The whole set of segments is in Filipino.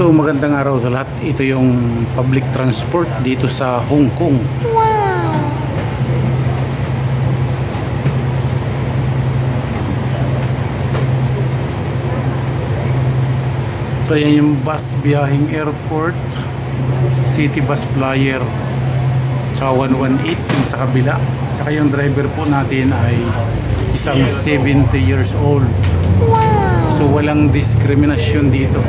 So magandang araw sa lahat. Ito yung public transport dito sa Hong Kong. Wow! So yan yung bus biyahing airport, City Bus Flyer, tsaka 118 yung sa kabila. Tsaka yung driver po natin ay isang 70 years old. Wow! So walang diskriminasyon dito.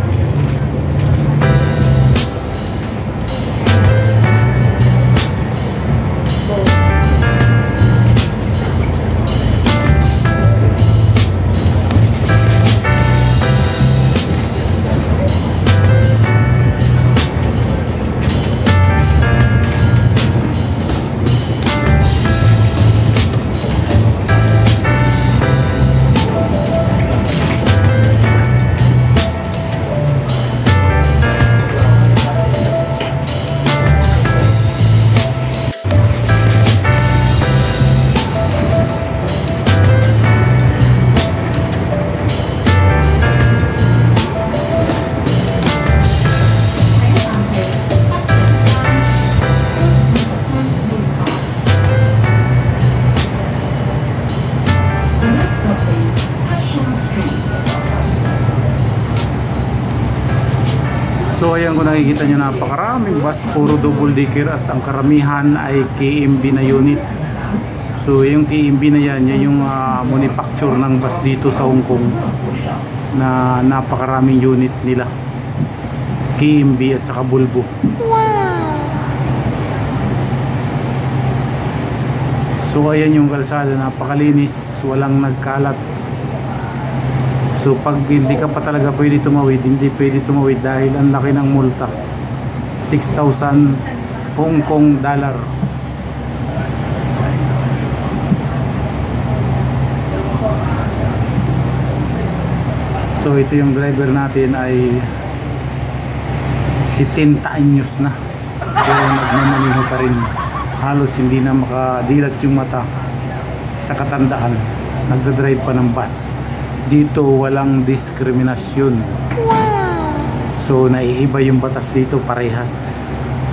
So ayan, kung nakikita nyo, napakaraming bus, puro double decker at ang karamihan ay KMB na unit. So yung KMB na yan, yan yung manufacture ng bus dito sa Hong Kong na napakaraming unit nila, KMB at saka Volvo. Wow! So ayan yung kalsada, napakalinis, walang nagkalat. So pag hindi ka pa talaga pwede tumawid, hindi pwede tumawid dahil ang laki ng multa, 6,000 Hong Kong dollar. So ito yung driver natin ay 70 anyos na, pero nagmamaniho pa rin. Halos hindi na makadilat yung mata sa katandaan, nagdadrive pa ng bus. Dito walang diskriminasyon. Wow! So naiiba yung batas dito, parehas.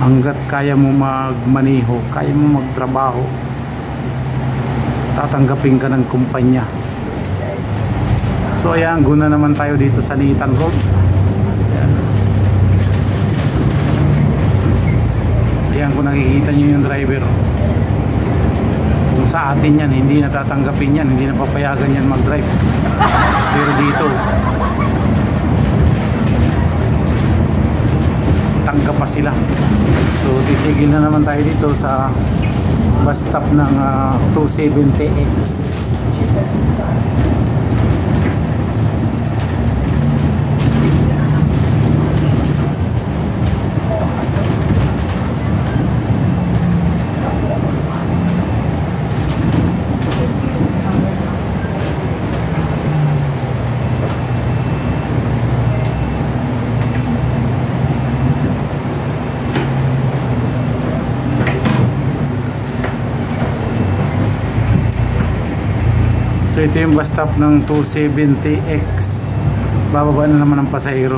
Hanggat kaya mo magmaniho, kaya mo magtrabaho, tatanggapin ka ng kumpanya. So ayan, guna naman tayo dito sa Nitan Road. Ayan, kung nakikita nyo yung driver, kung sa atin yan, hindi natatanggapin yan, hindi napapayagan yan mag-drive. Pero dito tanggap pa sila. So titigil na naman tayo dito sa bus stop ng 270X. So ito yung bus stop ng 270X. Bababa na naman ang pasahero.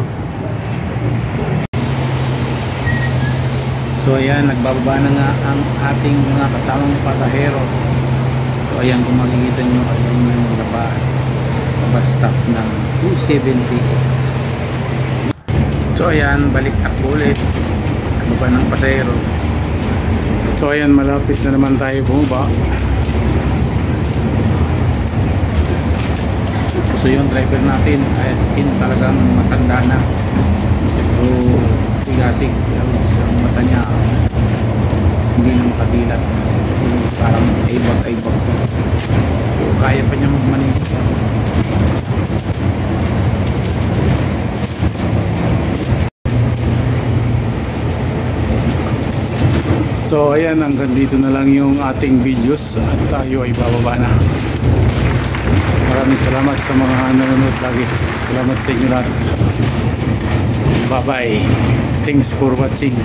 So ayan, nagbababa na nga ang ating mga kasamang pasahero. So ayan, kung makikita nyo, ayan yung labas sa bus stop ng 270X. So ayan, balik takbo ulit, nagbaba ng pasahero. So ayan, malapit na naman tayo bumaba. So yung driver natin, as in talagang matanda na. So sigasig, ang mata niya hindi na makadilat. So parang aibag-aibag. So kaya pa niya magmanin. So ayan, hanggang dito na lang yung ating videos at tayo ay bababa na. Maraming salamat sa mga nanonood lagi. Salamat sa inyo lahat. Bye bye. Thanks for watching.